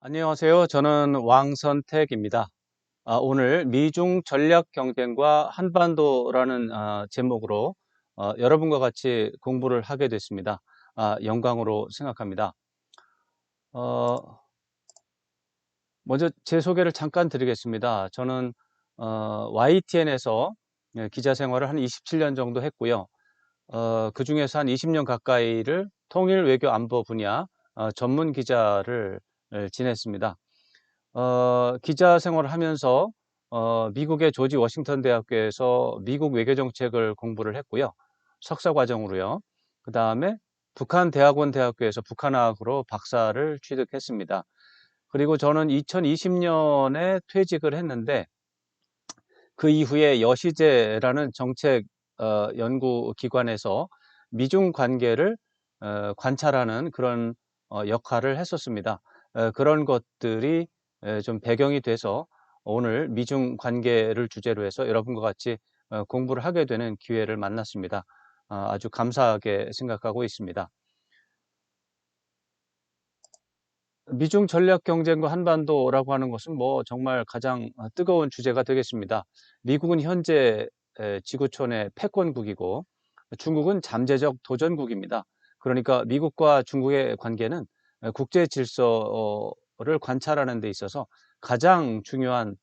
안녕하세요. 저는 왕선택입니다. 오늘 미중 전략 경쟁과 한반도라는 제목으로 여러분과 같이 공부를 하게 됐습니다. 영광으로 생각합니다. 어, 먼저 제 소개를 잠깐 드리겠습니다. 저는 YTN에서 기자 생활을 한 27년 정도 했고요. 그 중에서 한 20년 가까이를 통일 외교 안보 분야 전문 기자를 지냈습니다. 기자 생활을 하면서 미국의 조지 워싱턴 대학교에서 미국 외교 정책을 공부를 했고요. 석사 과정으로요. 그다음에 북한 대학원 대학교에서 북한어학으로 박사를 취득했습니다. 그리고 저는 2020년에 퇴직을 했는데 그 이후에 여시제라는 정책 연구 기관에서 미중 관계를 관찰하는 그런 역할을 했었습니다. 그런 것들이 좀 배경이 돼서 오늘 미중 관계를 주제로 해서 여러분과 같이 공부를 하게 되는 기회를 만났습니다. 아주 감사하게 생각하고 있습니다. 미중 전략 경쟁과 한반도라고 하는 것은 뭐 정말 가장 뜨거운 주제가 되겠습니다. 미국은 현재 지구촌의 패권국이고 중국은 잠재적 도전국입니다. 그러니까 미국과 중국의 관계는 국제 질서를 관찰하는 데 있어서 가장 중요한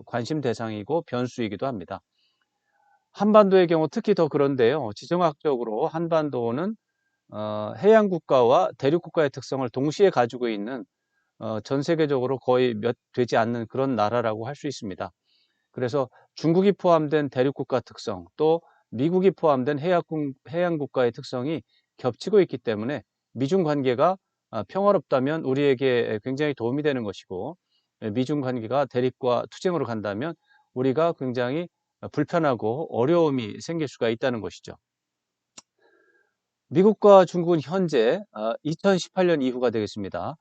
관심 대상이고 변수이기도 합니다. 한반도의 경우 특히 더 그런데요. 지정학적으로 한반도는 해양 국가와 대륙 국가의 특성을 동시에 가지고 있는 전 세계적으로 거의 몇 되지 않는 그런 나라라고 할 수 있습니다. 그래서 중국이 포함된 대륙 국가 특성, 또 미국이 포함된 해양 국가의 특성이 겹치고 있기 때문에 미중 관계가 평화롭다면 우리에게 굉장히 도움이 되는 것이고, 미중 관계가 대립과 투쟁으로 간다면 우리가 굉장히 불편하고 어려움이 생길 수가 있다는 것이죠. 미국과 중국은 현재 2018년 이후가 되겠습니다.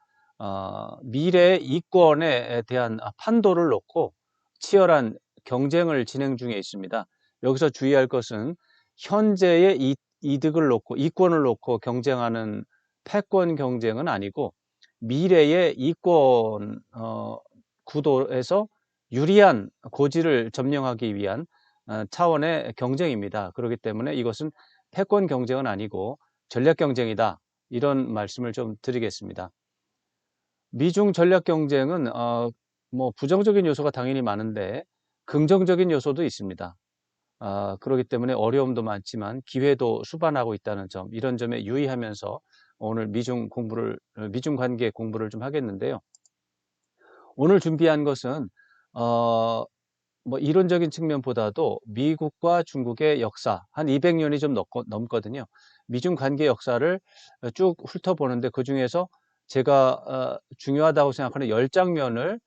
미래 이권에 대한 판도를 놓고 치열한 경쟁을 진행 중에 있습니다. 여기서 주의할 것은 현재의 이득을 놓고 이권을 놓고 경쟁하는 패권 경쟁은 아니고 미래의 이권 구도에서 유리한 고지를 점령하기 위한 차원의 경쟁입니다. 그렇기 때문에 이것은 패권 경쟁은 아니고 전략 경쟁이다. 이런 말씀을 좀 드리겠습니다. 미중 전략 경쟁은 뭐 부정적인 요소가 당연히 많은데 긍정적인 요소도 있습니다. 그렇기 때문에 어려움도 많지만 기회도 수반하고 있다는 점, 이런 점에 유의하면서 오늘 미중 관계 공부를 좀 하겠는데요. 오늘 준비한 것은 어, 뭐 이론적인 측면보다도 미국과 중국의 역사, 한 200년이 좀 넘거든요. 미중 관계 역사를 쭉 훑어보는데 그중에서 제가 중요하다고 생각하는 10장면을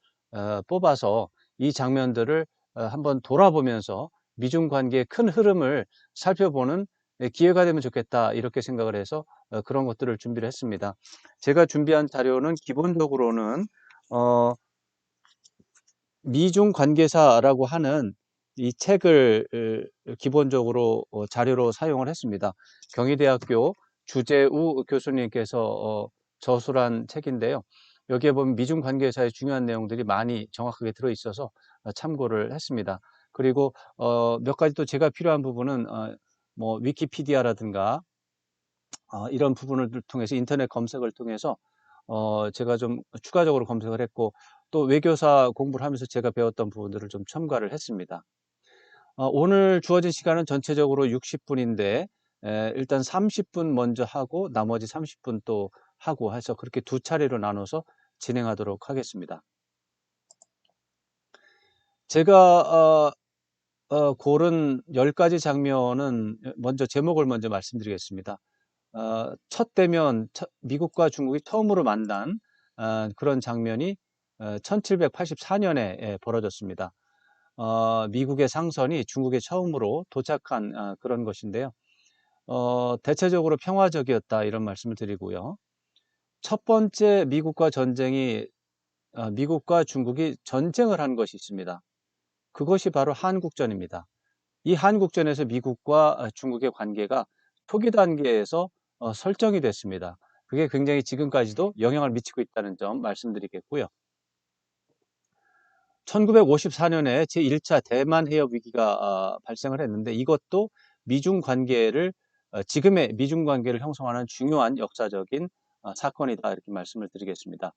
뽑아서 이 장면들을 한번 돌아보면서 미중 관계의 큰 흐름을 살펴보는 기회가 되면 좋겠다, 이렇게 생각을 해서 그런 것들을 준비를 했습니다. 제가 준비한 자료는 기본적으로는 어 미중 관계사라고 하는 이 책을 기본적으로 자료로 사용을 했습니다. 경희대학교 주재우 교수님께서 저술한 책인데요. 여기에 보면 미중 관계사의 중요한 내용들이 많이 정확하게 들어있어서 참고를 했습니다. 그리고 몇 가지 또 제가 필요한 부분은 뭐 위키피디아라든가 이런 부분을 통해서 인터넷 검색을 통해서 제가 좀 추가적으로 검색을 했고, 또 외교사 공부를 하면서 제가 배웠던 부분들을 좀 첨가를 했습니다. 오늘 주어진 시간은 전체적으로 60분인데 일단 30분 먼저 하고 나머지 30분 또 하고 해서 그렇게 두 차례로 나눠서 진행하도록 하겠습니다. 제가 고른 10가지 장면은 먼저 제목을 먼저 말씀드리겠습니다. 첫 대면, 미국과 중국이 처음으로 만난 그런 장면이 1784년에 벌어졌습니다. 미국의 상선이 중국에 처음으로 도착한 그런 것인데요. 대체적으로 평화적이었다, 이런 말씀을 드리고요. 첫 번째 미국과 중국이 전쟁을 한 것이 있습니다. 그것이 바로 한국전입니다. 이 한국전에서 미국과 중국의 관계가 초기 단계에서 설정이 됐습니다. 그게 굉장히 지금까지도 영향을 미치고 있다는 점 말씀드리겠고요. 1954년에 제1차 대만 해협 위기가 발생을 했는데 이것도 미중 관계를 지금의 미중 관계를 형성하는 중요한 역사적인 사건이다 이렇게 말씀을 드리겠습니다.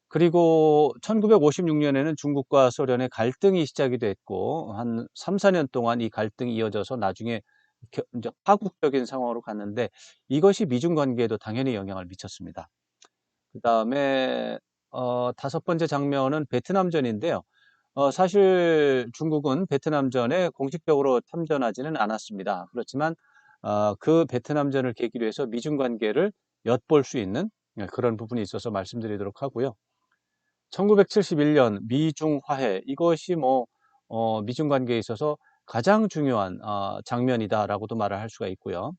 그리고 1956년에는 중국과 소련의 갈등이 시작이 됐고 한 3, 4년 동안 이 갈등이 이어져서 나중에 이제 파국적인 상황으로 갔는데 이것이 미중 관계에도 당연히 영향을 미쳤습니다. 그다음에 다섯 번째 장면은 베트남전인데요. 사실 중국은 베트남전에 공식적으로 참전하지는 않았습니다. 그렇지만 그 베트남전을 계기로 해서 미중 관계를 엿볼 수 있는 그런 부분이 있어서 말씀드리도록 하고요. 1971년 미중 화해 이것이 미중 관계에 있어서 가장 중요한 장면이다라고도 말을 할 수가 있고요.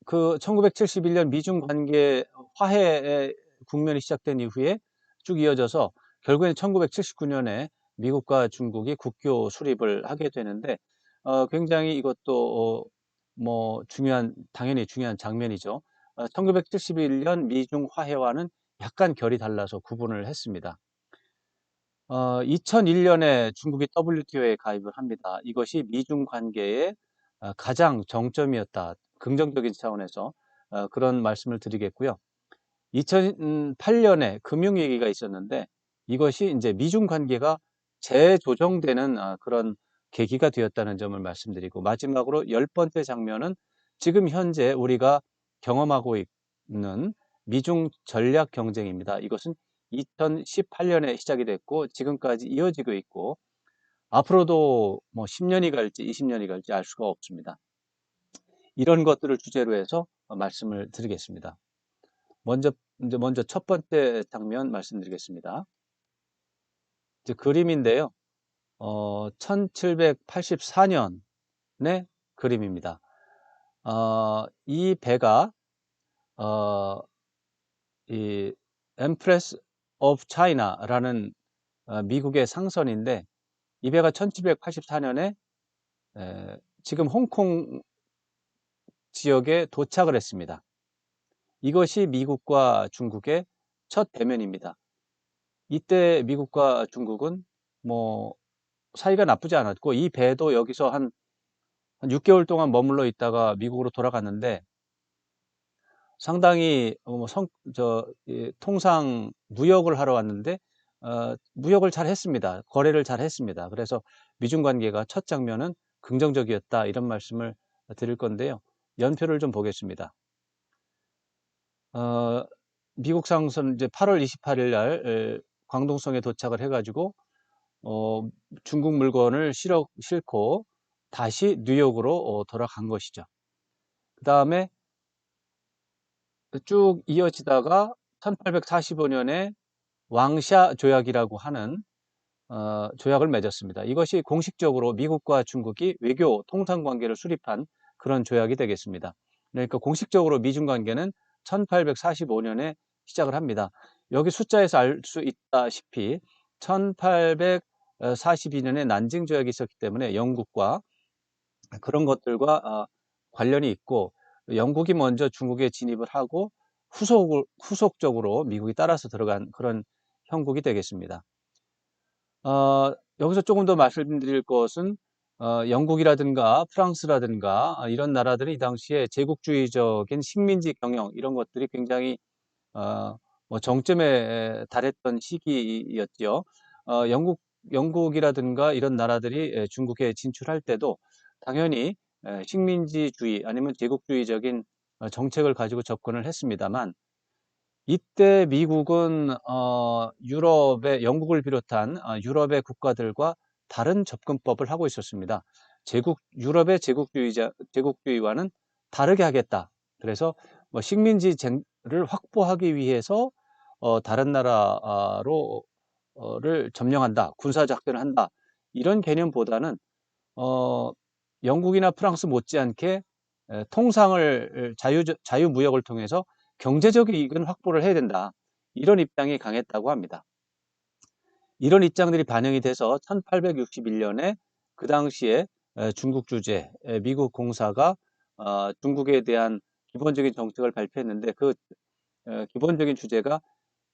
그 1971년 미중 관계 화해의 국면이 시작된 이후에 쭉 이어져서 결국에는 1979년에 미국과 중국이 국교 수립을 하게 되는데 굉장히 이것도 당연히 중요한 장면이죠. 1971년 미중 화해와는 약간 결이 달라서 구분을 했습니다. 2001년에 중국이 WTO에 가입을 합니다. 이것이 미중 관계의 가장 정점이었다. 긍정적인 차원에서 그런 말씀을 드리겠고요. 2008년에 금융위기가 있었는데 이것이 이제 미중 관계가 재조정되는 그런 계기가 되었다는 점을 말씀드리고 마지막으로 열 번째 장면은 지금 현재 우리가 경험하고 있는 미중 전략 경쟁입니다. 이것은 2018년에 시작이 됐고 지금까지 이어지고 있고 앞으로도 10년이 갈지 20년이 갈지 알 수가 없습니다. 이런 것들을 주제로 해서 말씀을 드리겠습니다. 먼저 첫 번째 장면 말씀드리겠습니다. 이제 그림인데요. 1784년의 그림입니다. 이 배가 이 Empress of China라는 미국의 상선인데 이 배가 1784년에 지금 홍콩 지역에 도착을 했습니다. 이것이 미국과 중국의 첫 대면입니다. 이때 미국과 중국은 사이가 나쁘지 않았고 이 배도 여기서 한 6개월 동안 머물러 있다가 미국으로 돌아갔는데 상당히 통상 무역을 하러 왔는데 무역을 잘 했습니다. 거래를 잘 했습니다. 그래서 미중 관계가 첫 장면은 긍정적이었다 이런 말씀을 드릴 건데요. 연표를 좀 보겠습니다. 미국 상선 이제 8월 28일 날 광동성에 도착을 해가지고 중국 물건을 싣고 다시 뉴욕으로 돌아간 것이죠. 그 다음에 쭉 이어지다가 1845년에 왕샤 조약이라고 하는 조약을 맺었습니다. 이것이 공식적으로 미국과 중국이 외교 통상 관계를 수립한 그런 조약이 되겠습니다. 그러니까 공식적으로 미중 관계는 1845년에 시작을 합니다. 여기 숫자에서 알 수 있다시피 1842년에 난징 조약이 있었기 때문에 영국과 그런 것들과 관련이 있고 영국이 먼저 중국에 진입을 하고 후속적으로 미국이 따라서 들어간 그런 형국이 되겠습니다. 여기서 조금 더 말씀드릴 것은 영국이라든가 프랑스라든가 이런 나라들이 이 당시에 제국주의적인 식민지 경영 이런 것들이 굉장히 정점에 달했던 시기였죠. 영국이라든가 이런 나라들이 중국에 진출할 때도 당연히 식민지주의 아니면 제국주의적인 정책을 가지고 접근을 했습니다만 이때 미국은 영국을 비롯한 유럽의 국가들과 다른 접근법을 하고 있었습니다. 유럽의 제국주의와는 다르게 하겠다. 그래서 식민지를 확보하기 위해서 다른 나라를 점령한다, 군사작전을 한다. 이런 개념보다는 영국이나 프랑스 못지않게 통상을 자유무역을 통해서 경제적 이익은 확보를 해야 된다. 이런 입장이 강했다고 합니다. 이런 입장들이 반영이 돼서 1861년에 그 당시에 중국 주재 미국 공사가 중국에 대한 기본적인 정책을 발표했는데 그 기본적인 주제가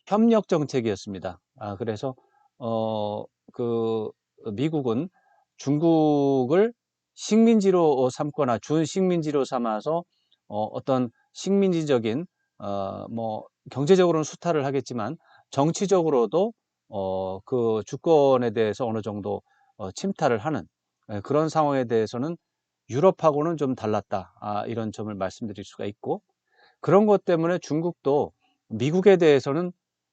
협력 정책이었습니다. 그래서 어, 그 미국은 중국을 식민지로 삼거나 준식민지로 삼아서 어떤 식민지적인 뭐 경제적으로는 수탈을 하겠지만 정치적으로도 그 주권에 대해서 어느 정도 침탈을 하는 그런 상황에 대해서는 유럽하고는 좀 달랐다. 이런 점을 말씀드릴 수가 있고 그런 것 때문에 중국도 미국에 대해서는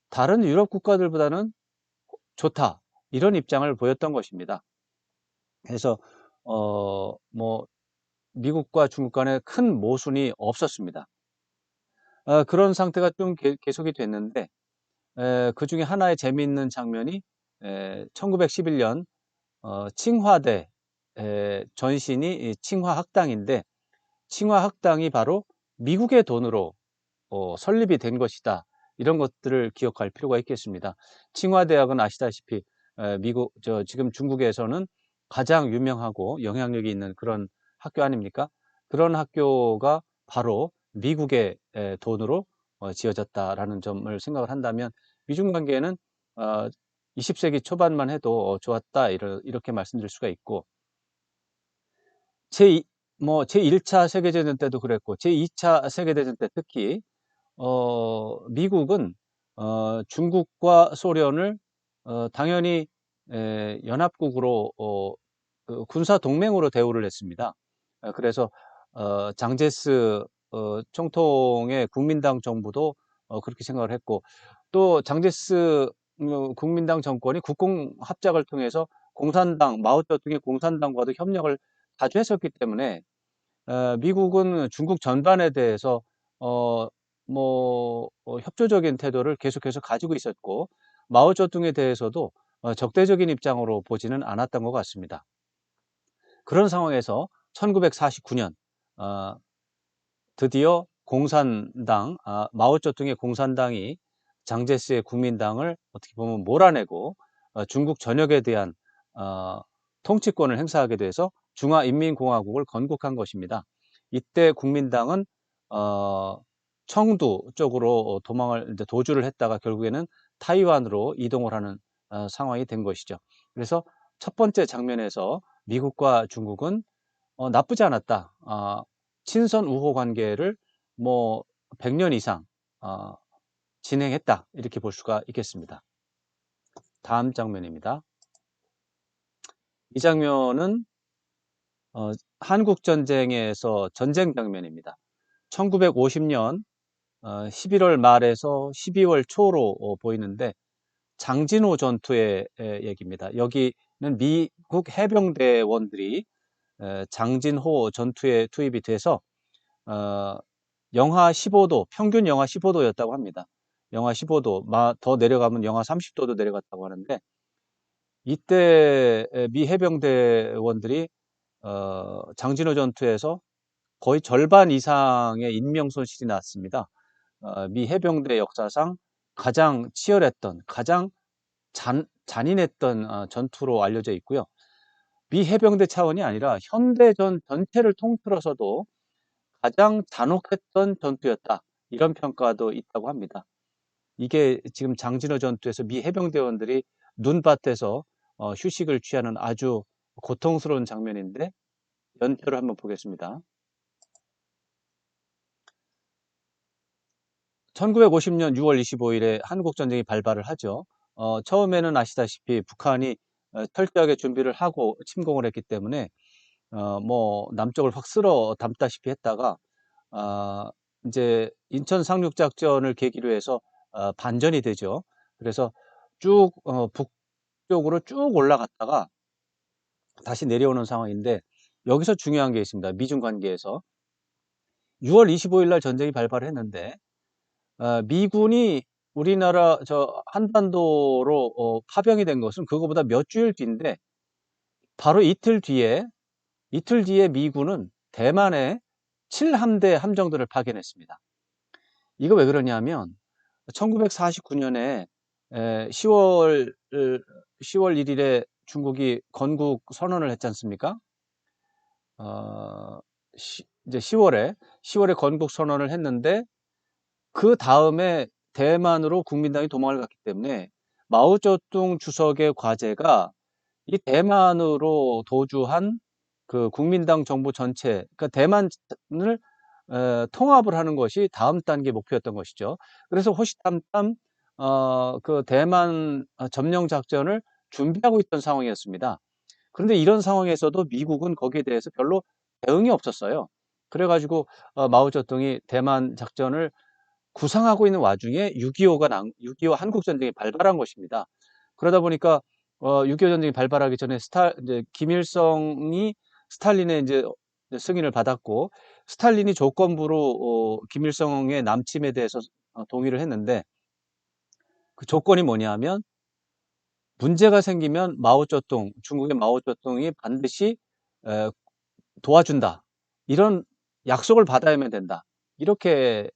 다른 유럽 국가들보다는 좋다. 이런 입장을 보였던 것입니다. 그래서 뭐 미국과 중국 간에 큰 모순이 없었습니다. 그런 상태가 좀 계속이 됐는데 그 중에 하나의 재미있는 장면이 1911년 칭화대 전신이 이 칭화학당인데 칭화학당이 바로 미국의 돈으로 설립이 된 것이다. 이런 것들을 기억할 필요가 있겠습니다. 칭화대학은 아시다시피 미국 지금 중국에서는 가장 유명하고 영향력이 있는 그런 학교 아닙니까? 그런 학교가 바로 미국의 돈으로 지어졌다라는 점을 생각을 한다면 미중 관계는 어, 20세기 초반만 해도 좋았다 이렇게 말씀드릴 수가 있고 제 제1차 세계대전 때도 그랬고 제2차 세계대전 때 특히 미국은 중국과 소련을 당연히 연합국으로 그 군사 동맹으로 대우를 했습니다. 그래서 장제스 총통의 국민당 정부도 그렇게 생각을 했고 또 장제스 국민당 정권이 국공 합작을 통해서 공산당 마오쩌둥의 공산당과도 협력을 자주 했었기 때문에 미국은 중국 전반에 대해서 어, 협조적인 태도를 계속해서 가지고 있었고 마오쩌둥에 대해서도 적대적인 입장으로 보지는 않았던 것 같습니다. 그런 상황에서 1949년 드디어 공산당, 마오쩌둥의 공산당이 장제스의 국민당을 어떻게 보면 몰아내고 중국 전역에 대한 어, 통치권을 행사하게 돼서 중화인민공화국을 건국한 것입니다. 이때 국민당은 청두 쪽으로 도망을 도주를 했다가 결국에는 타이완으로 이동을 하는 상황이 된 것이죠. 그래서 첫 번째 장면에서 미국과 중국은 나쁘지 않았다. 친선 우호 관계를 뭐 100년 이상 어, 진행했다. 이렇게 볼 수가 있겠습니다. 다음 장면입니다. 이 장면은 한국 전쟁에서 전쟁 장면입니다. 1950년 11월 말에서 12월 초로 보이는데 장진호 전투의 얘기입니다. 여기는 미국 해병대원들이 장진호 전투에 투입이 돼서 어, 영하 15도, 평균 영하 15도였다고 합니다. 영하 15도, 더 내려가면 영하 30도도 내려갔다고 하는데 이때 미 해병대원들이 장진호 전투에서 거의 절반 이상의 인명 손실이 났습니다. 미 해병대 역사상 가장 치열했던, 가장 잔인했던 전투로 알려져 있고요. 미 해병대 차원이 아니라 현대전 전체를 통틀어서도 가장 잔혹했던 전투였다. 이런 평가도 있다고 합니다. 이게 지금 장진호 전투에서 미 해병대원들이 눈밭에서 휴식을 취하는 아주 고통스러운 장면인데 연표를 한번 보겠습니다. 1950년 6월 25일에 한국전쟁이 발발을 하죠. 처음에는 아시다시피 북한이 철저하게 준비를 하고 침공을 했기 때문에 남쪽을 확 쓸어 담다시피 했다가 아, 이제 인천 상륙작전을 계기로 해서 반전이 되죠. 그래서 쭉 북쪽으로 쭉 올라갔다가 다시 내려오는 상황인데 여기서 중요한 게 있습니다. 미중 관계에서 6월 25일 날 전쟁이 발발을 했는데 미군이 우리나라 저 한반도로 파병이 된 것은 그거보다 몇 주일 뒤인데 바로 이틀 뒤에 미군은 대만에 7함대 함정들을 파견했습니다. 이거 왜 그러냐면 1949년에 10월 1일에 중국이 건국 선언을 했지 않습니까? 이제 10월에 10월에 건국 선언을 했는데 그 다음에 대만으로 국민당이 도망을 갔기 때문에 마오쩌둥 주석의 과제가 이 대만으로 도주한 그 국민당 정부 전체, 그러니까 대만을 통합을 하는 것이 다음 단계 목표였던 것이죠. 그래서 호시탐탐 그 대만 점령 작전을 준비하고 있던 상황이었습니다. 그런데 이런 상황에서도 미국은 거기에 대해서 별로 대응이 없었어요. 그래가지고 마오쩌둥이 대만 작전을 구상하고 있는 와중에 6.25 한국전쟁이 발발한 것입니다. 그러다 보니까 6.25 전쟁이 발발하기 전에 이제 김일성이 스탈린의 이제 승인을 받았고, 스탈린이 조건부로 김일성의 남침에 대해서 동의를 했는데, 그 조건이 뭐냐면 문제가 생기면 중국의 마오쩌둥이 반드시 에, 도와준다. 이런 약속을 받아야만 된다. 이렇게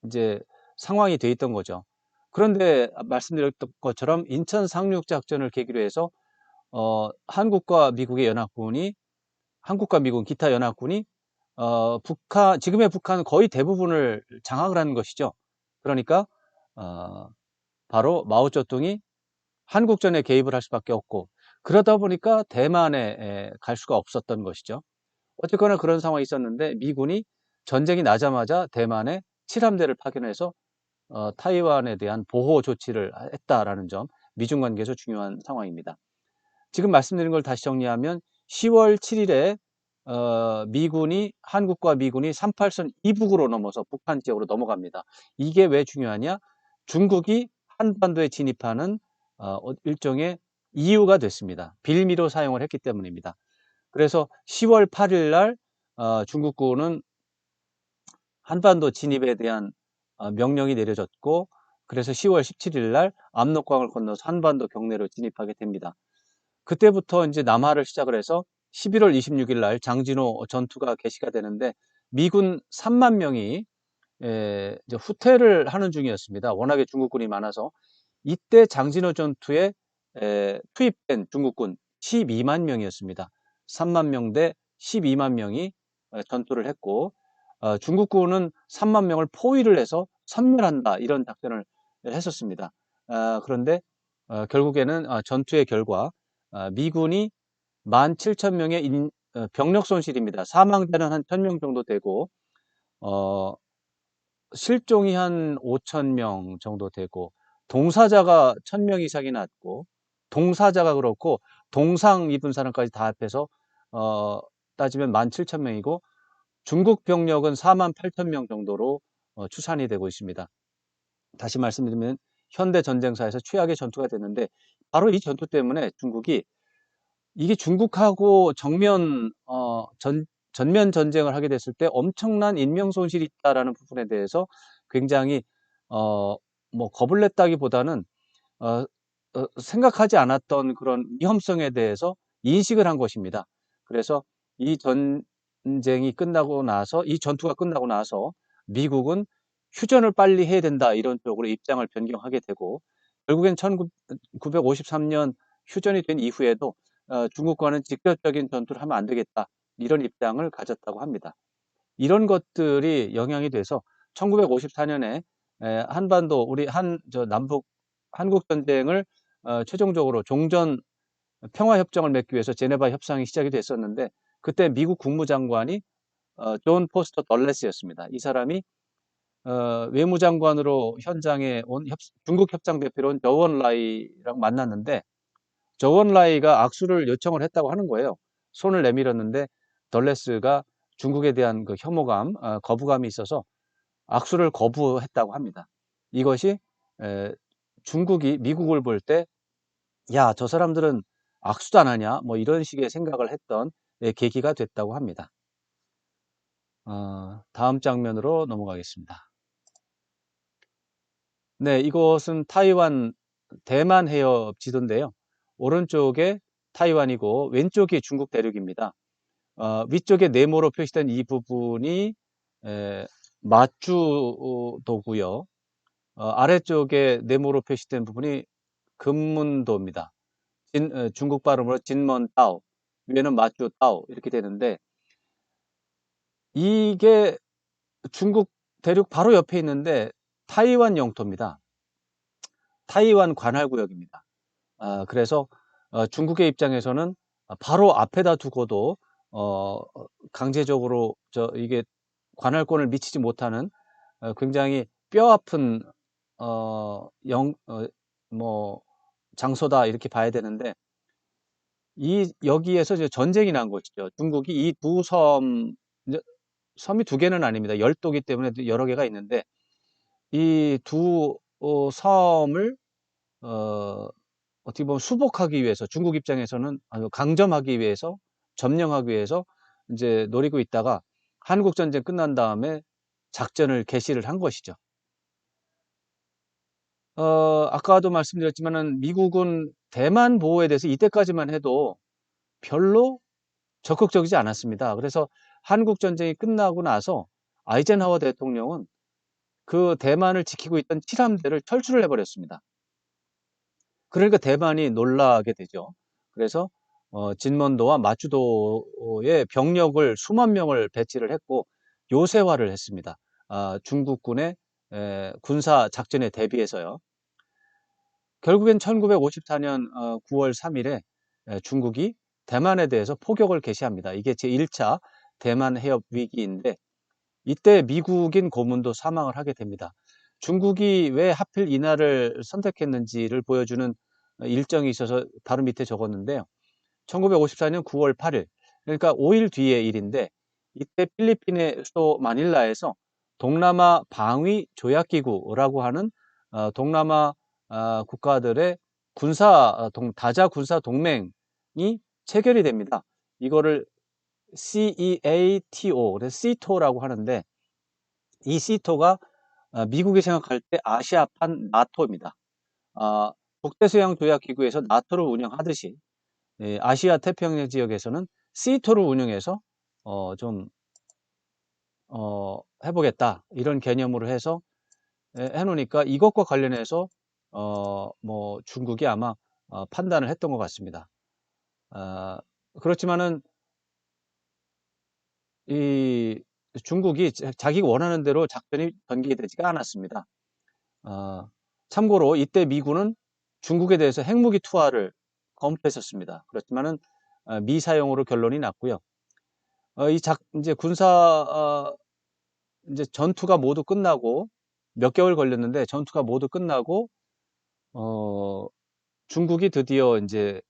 이제 상황이 돼 있던 거죠. 그런데 말씀드렸던 것처럼 인천 상륙 작전을 계기로 해서 한국과 미국 기타 연합군이 지금의 북한 거의 대부분을 장악을 하는 것이죠. 그러니까 어, 바로 마오쩌둥이 한국전에 개입을 할 수밖에 없고, 그러다 보니까 대만에 갈 수가 없었던 것이죠. 어쨌거나 그런 상황이 있었는데 미군이 전쟁이 나자마자 대만에 칠함대를 파견해서 타이완에 대한 보호 조치를 했다라는 점, 미중 관계에서 중요한 상황입니다. 지금 말씀드린 걸 다시 정리하면 10월 7일에 한국과 미군이 38선 이북으로 넘어서 북한 지역으로 넘어갑니다. 이게 왜 중요하냐? 중국이 한반도에 진입하는 일종의 이유가 됐습니다. 빌미로 사용을 했기 때문입니다. 그래서 10월 8일 날 중국군은 한반도 진입에 대한 명령이 내려졌고, 그래서 10월 17일 날 압록강을 건너서 한반도 경내로 진입하게 됩니다. 그때부터 이제 남하를 시작을 해서 11월 26일 날 장진호 전투가 개시가 되는데, 미군 3만 명이 이제 후퇴를 하는 중이었습니다. 워낙에 중국군이 많아서. 이때 장진호 전투에 투입된 중국군 12만 명이었습니다. 3만 명 대 12만 명이 전투를 했고, 중국군은 3만 명을 포위를 해서 섬멸한다, 이런 작전을 했었습니다. 그런데 결국에는 전투의 결과 미군이 17,000명의 병력 손실입니다. 사망자는 한 1,000명 정도 되고 어, 실종이 한 5,000명 정도 되고, 동사자가 1,000명 이상이 났고, 동사자가 그렇고 동상 입은 사람까지 다 합해서 따지면 17,000명이고, 중국 병력은 48,000명 정도로 추산이 되고 있습니다. 다시 말씀드리면 현대 전쟁사에서 최악의 전투가 됐는데, 바로 이 전투 때문에 이게 중국하고 전면 전쟁을 하게 됐을 때 엄청난 인명 손실이 있다라는 부분에 대해서 굉장히 어, 뭐 겁을 냈다기보다는 어, 생각하지 않았던 그런 위험성에 대해서 인식을 한 것입니다. 그래서 이 전투가 끝나고 나서 미국은 휴전을 빨리 해야 된다, 이런 쪽으로 입장을 변경하게 되고, 결국엔 1953년 휴전이 된 이후에도 중국과는 직접적인 전투를 하면 안 되겠다, 이런 입장을 가졌다고 합니다. 이런 것들이 영향이 돼서 1954년에 한반도 우리 남북 한국 전쟁을 최종적으로 종전 평화 협정을 맺기 위해서 제네바 협상이 시작이 됐었는데, 그때 미국 국무장관이 존 포스터 덜레스였습니다. 이 사람이 외무장관으로 현장에 온 중국 협상 대표로 온 저원 라이랑 만났는데, 저원 라이가 악수를 요청을 했다고 하는 거예요. 손을 내밀었는데 덜레스가 중국에 대한 그 혐오감, 거부감이 있어서 악수를 거부했다고 합니다. 이것이 중국이 미국을 볼 때, 야, 저 사람들은 악수도 안 하냐, 뭐 이런 식의 생각을 했던 계기가 됐다고 합니다. 다음 장면으로 넘어가겠습니다. 네, 이것은 대만 해협 지도인데요. 오른쪽에 타이완이고 왼쪽이 중국 대륙입니다. 위쪽에 네모로 표시된 이 부분이 마추도고요. 아래쪽에 네모로 표시된 부분이 금문도입니다. 중국 발음으로 진먼다오, 위에는 마추다오, 이렇게 되는데, 이게 중국 대륙 바로 옆에 있는데 타이완 영토입니다. 타이완 관할구역입니다. 그래서 중국의 입장에서는 바로 앞에다 두고도 어, 강제적으로 이게 관할권을 미치지 못하는 굉장히 뼈아픈 뭐 장소다 이렇게 봐야 되는데 여기에서 이제 전쟁이 난 것이죠. 중국이 이 두 섬이 두 개는 아닙니다. 열도기 때문에 여러 개가 있는데 이 두 섬을 어, 어떻게 보면 수복하기 위해서 중국 입장에서는 강점하기 위해서 점령하기 위해서 이제 노리고 있다가 한국 전쟁 끝난 다음에 작전을 개시를 한 것이죠. 아까도 말씀드렸지만은 미국은 대만 보호에 대해서 이때까지만 해도 별로 적극적이지 않았습니다. 그래서 한국 전쟁이 끝나고 나서 아이젠하워 대통령은 그 대만을 지키고 있던 칠함대를 철수를 해버렸습니다. 그러니까 대만이 놀라게 되죠. 그래서 진먼도와 마추도의 병력을 수만 명을 배치를 했고 요새화를 했습니다. 중국군의 군사 작전에 대비해서요. 결국엔 1954년 9월 3일에 중국이 대만에 대해서 포격을 개시합니다. 이게 제1차 대만 해협 위기인데 이때 미국인 고문도 사망을 하게 됩니다. 중국이 왜 하필 이날을 선택했는지를 보여주는 일정이 있어서 바로 밑에 적었는데요. 1954년 9월 8일, 그러니까 5일 뒤의 일인데 이때 필리핀의 수도 마닐라에서 동남아 방위 조약기구라고 하는 동남아 국가들의 다자 군사 동맹이 체결이 됩니다. 이거를 CEATO, 그래서 CETO라고 하는데 이 시토가 미국이 생각할 때 아시아판 나토입니다. 북대서양조약기구에서 나토를 운영하듯이 아시아 태평양 지역에서는 시토를 운영해서 좀 해보겠다 이런 개념으로 해서 해놓으니까 이것과 관련해서 뭐 중국이 아마 판단을 했던 것 같습니다. 그렇지만은 이 중국이 자기가 원하는 대로 작전이 전개되지가 않았습니다. 참고로 이때 미군은 중국에 대해서 핵무기 투하를 검토했었습니다. 그렇지만은 미사용으로 결론이 났고요. 이제 이제 전투가 모두 끝나고 몇 개월 걸렸는데 전투가 모두 끝나고 어, 중국이 드디어 이제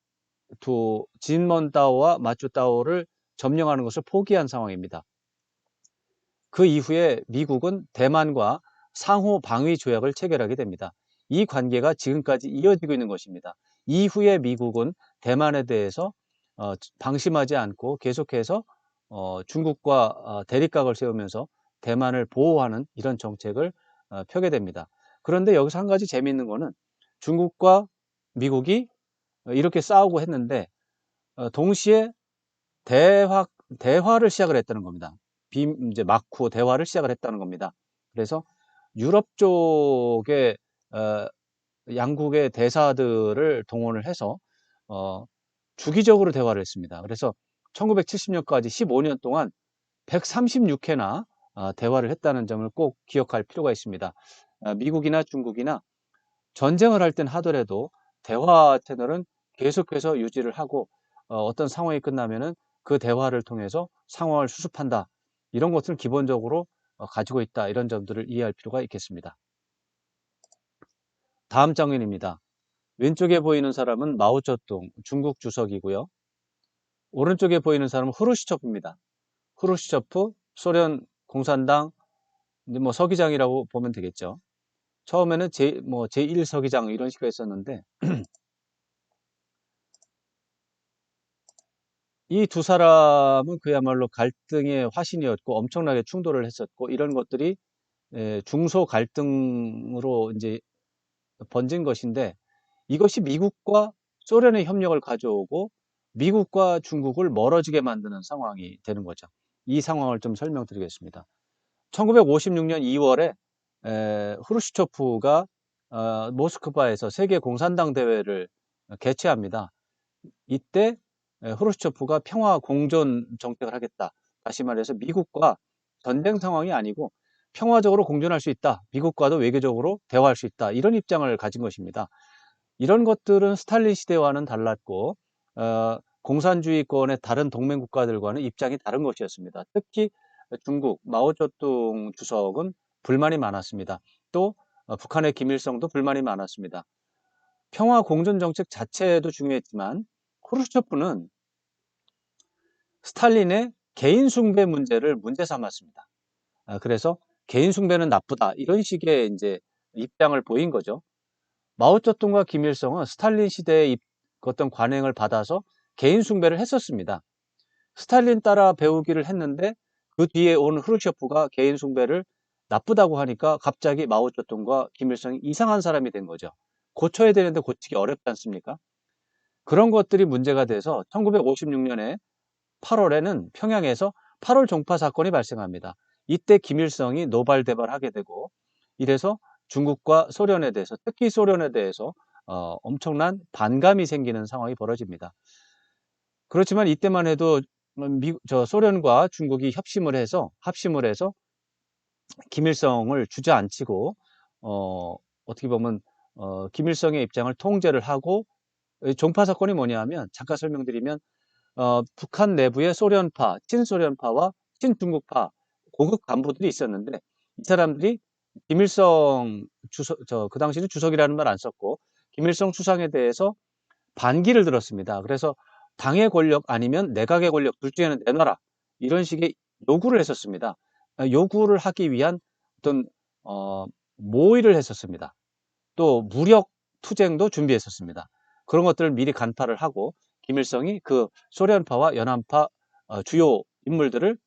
진먼다오와 마추다오를 점령하는 것을 포기한 상황입니다. 그 이후에 미국은 대만과 상호 방위 조약을 체결하게 됩니다. 이 관계가 지금까지 이어지고 있는 것입니다. 이후에 미국은 대만에 대해서 방심하지 않고 계속해서 중국과 대립각을 세우면서 대만을 보호하는 이런 정책을 펴게 됩니다. 그런데 여기서 한 가지 재미있는 거는 중국과 미국이 이렇게 싸우고 했는데 동시에 대화를 시작을 했다는 겁니다. 이제 마쿠 대화를 시작을 했다는 겁니다. 그래서 유럽 쪽에 양국의 대사들을 동원을 해서 주기적으로 대화를 했습니다. 그래서 1970년까지 15년 동안 136회나 대화를 했다는 점을 꼭 기억할 필요가 있습니다. 미국이나 중국이나 전쟁을 할 땐 하더라도 대화 채널은 계속해서 유지를 하고 어떤 상황이 끝나면은 그 대화를 통해서 상황을 수습한다. 이런 것을 기본적으로 가지고 있다. 이런 점들을 이해할 필요가 있겠습니다. 다음 장면입니다. 왼쪽에 보이는 사람은 마오쩌둥 중국 주석이고요. 오른쪽에 보이는 사람은 후르시초프입니다. 후르시초프 소련 공산당 이제 뭐 서기장이라고 보면 되겠죠. 처음에는 제1 서기장 이런 식으로 했었는데 이 두 사람은 그야말로 갈등의 화신이었고 엄청나게 충돌을 했었고 이런 것들이 중소 갈등으로 이제 번진 것인데 이것이 미국과 소련의 협력을 가져오고 미국과 중국을 멀어지게 만드는 상황이 되는 거죠. 이 상황을 좀 설명드리겠습니다. 1956년 2월에 후르시초프가 모스크바에서 세계 공산당 대회를 개최합니다. 이때 후르시초프가 평화 공존 정책을 하겠다. 다시 말해서 미국과 전쟁 상황이 아니고 평화적으로 공존할 수 있다. 미국과도 외교적으로 대화할 수 있다. 이런 입장을 가진 것입니다. 이런 것들은 스탈린 시대와는 달랐고 공산주의권의 다른 동맹 국가들과는 입장이 다른 것이었습니다. 특히 중국 마오쩌둥 주석은 불만이 많았습니다. 또 북한의 김일성도 불만이 많았습니다. 평화 공존 정책 자체도 중요했지만 크루스초프는 스탈린의 개인 숭배 문제를 문제 삼았습니다. 그래서 개인 숭배는 나쁘다 이런 식의 이제 입장을 보인 거죠. 마오쩌둥과 김일성은 스탈린 시대의 어떤 관행을 받아서 개인 숭배를 했었습니다. 스탈린 따라 배우기를 했는데 그 뒤에 온 흐르셰프가 개인 숭배를 나쁘다고 하니까 갑자기 마오쩌둥과 김일성이 이상한 사람이 된 거죠. 고쳐야 되는데 고치기 어렵지 않습니까? 그런 것들이 문제가 돼서 1956년에 8월에는 평양에서 8월 종파 사건이 발생합니다. 이때 김일성이 노발대발하게 되고 이래서 중국과 소련에 대해서 특히 소련에 대해서 엄청난 반감이 생기는 상황이 벌어집니다. 그렇지만 이때만 해도 소련과 중국이 합심을 해서 김일성을 주저앉히고 어떻게 보면 김일성의 입장을 통제를 하고 종파 사건이 뭐냐면 잠깐 설명드리면 북한 내부에 소련파, 친소련파와 친중국파 고급 간부들이 있었는데 이 사람들이 김일성 그 당시는 주석이라는 말 안 썼고 김일성 수상에 대해서 반기를 들었습니다. 그래서 당의 권력 아니면 내각의 권력 둘 중에는 내놔라 이런 식의 요구를 했었습니다. 요구를 하기 위한 어떤 모의를 했었습니다. 또 무력 투쟁도 준비했었습니다. 그런 것들을 미리 간파를 하고 김일성이 그 소련파와 연합파 주요 인물들을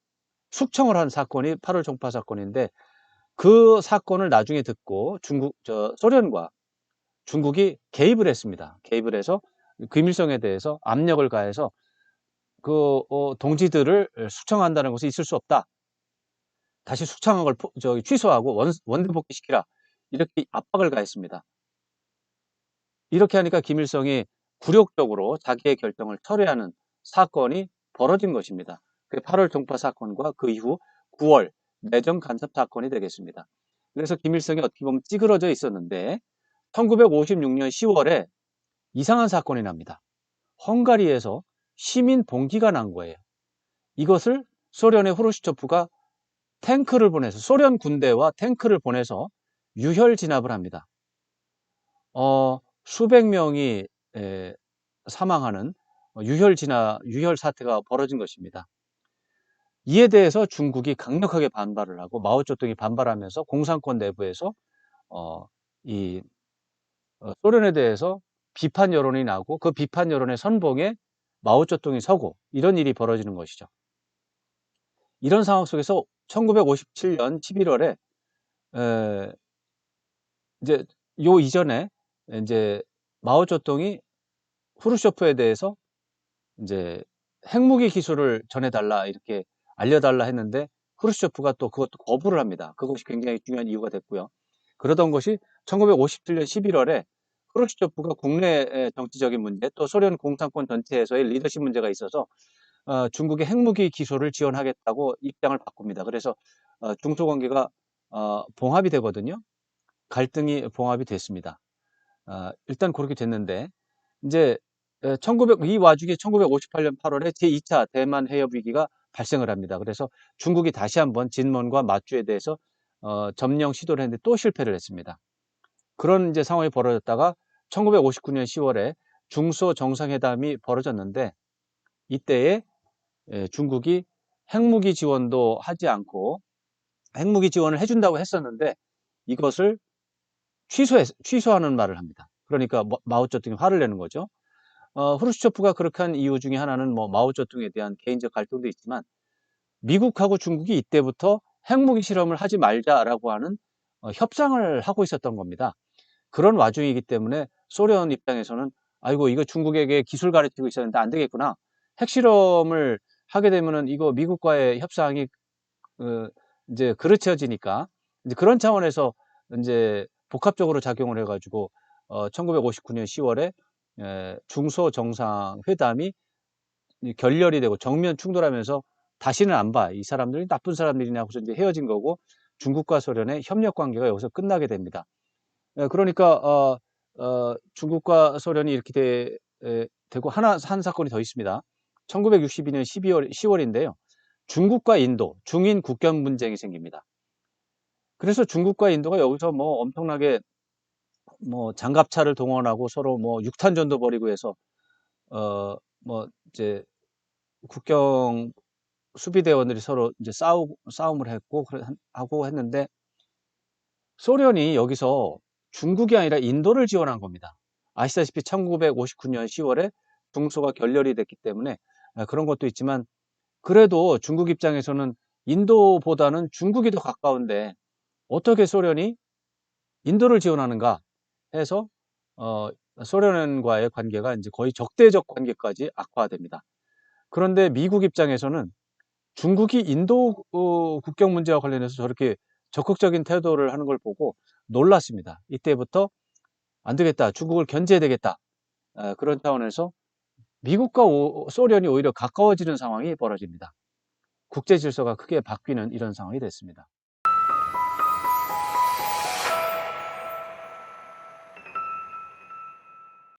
숙청을 한 사건이 8월 종파 사건인데 그 사건을 나중에 듣고 소련과 중국이 개입을 했습니다. 개입을 해서 김일성에 대해서 압력을 가해서 그 동지들을 숙청한다는 것이 있을 수 없다. 다시 숙청한 걸 취소하고 원대 복귀시키라. 이렇게 압박을 가했습니다. 이렇게 하니까 김일성이 굴욕적으로 자기의 결정을 철회하는 사건이 벌어진 것입니다. 그 8월 종파 사건과 그 이후 9월 내정 간섭 사건이 되겠습니다. 그래서 김일성이 어떻게 보면 찌그러져 있었는데 1956년 10월에 이상한 사건이 납니다. 헝가리에서 시민 봉기가 난 거예요. 이것을 소련의 후르시초프가 탱크를 보내서 소련 군대와 탱크를 보내서 유혈 진압을 합니다. 수백 명이 사망하는 유혈 사태가 벌어진 것입니다. 이에 대해서 중국이 강력하게 반발을 하고 마오쩌둥이 반발하면서 공산권 내부에서 이 소련에 대해서 비판 여론이 나고 그 비판 여론의 선봉에 마오쩌둥이 서고 이런 일이 벌어지는 것이죠. 이런 상황 속에서 1957년 11월에 이제 요 이전에 이제 마오쩌둥이 후르쇼프에 대해서 이제 핵무기 기술을 전해달라 이렇게 알려달라 했는데 후르쇼프가 또 그것도 거부를 합니다. 그것이 굉장히 중요한 이유가 됐고요. 그러던 것이 1957년 11월에 후르쇼프가 국내 정치적인 문제 또 소련 공산권 전체에서의 리더십 문제가 있어서 중국의 핵무기 기술을 지원하겠다고 입장을 바꿉니다. 그래서 중소관계가 봉합이 되거든요. 갈등이 봉합이 됐습니다. 일단 그렇게 됐는데 이제 이 와중에 1958년 8월에 제2차 대만 해협 위기가 발생을 합니다. 그래서 중국이 다시 한번 진먼과 마주에 대해서 점령 시도를 했는데 또 실패를 했습니다. 그런 이제 상황이 벌어졌다가 1959년 10월에 중소 정상회담이 벌어졌는데 이때에 중국이 핵무기 지원도 하지 않고 핵무기 지원을 해준다고 했었는데 이것을 취소하는 말을 합니다. 그러니까 마오쩌둥이 화를 내는 거죠. 후르시초프가 그렇게 한 이유 중에 하나는 뭐 마오쩌둥에 대한 개인적 갈등도 있지만 미국하고 중국이 이때부터 핵무기 실험을 하지 말자라고 하는 협상을 하고 있었던 겁니다. 그런 와중이기 때문에 소련 입장에서는 아이고 이거 중국에게 기술 가르치고 있었는데 안 되겠구나. 핵실험을 하게 되면은 이거 미국과의 협상이 이제 그르쳐지니까 이제 그런 차원에서 이제 복합적으로 작용을 해가지고 1959년 10월에 중소 정상회담이 결렬이 되고 정면 충돌하면서 다시는 안 봐. 이 사람들이 나쁜 사람들이냐 하고서 이제 헤어진 거고 중국과 소련의 협력 관계가 여기서 끝나게 됩니다. 그러니까 중국과 소련이 이렇게 되고 한 사건이 더 있습니다. 1962년 10월인데요. 중국과 인도, 중인 국경 분쟁이 생깁니다. 그래서 중국과 인도가 여기서 뭐 엄청나게 뭐 장갑차를 동원하고 서로 뭐 육탄전도 벌이고 해서 뭐 이제 국경 수비대원들이 서로 이제 싸움을 했고 하고 했는데, 소련이 여기서 중국이 아니라 인도를 지원한 겁니다. 아시다시피 1959년 10월에 중소가 결렬이 됐기 때문에 그런 것도 있지만, 그래도 중국 입장에서는 인도보다는 중국이 더 가까운데 어떻게 소련이 인도를 지원하는가 해서 어, 소련과의 관계가 이제 거의 적대적 관계까지 악화됩니다. 그런데 미국 입장에서는 중국이 인도 국경 문제와 관련해서 저렇게 적극적인 태도를 하는 걸 보고 놀랐습니다. 이때부터 안 되겠다, 중국을 견제해야 되겠다, 그런 차원에서 미국과 소련이 오히려 가까워지는 상황이 벌어집니다. 국제 질서가 크게 바뀌는 이런 상황이 됐습니다.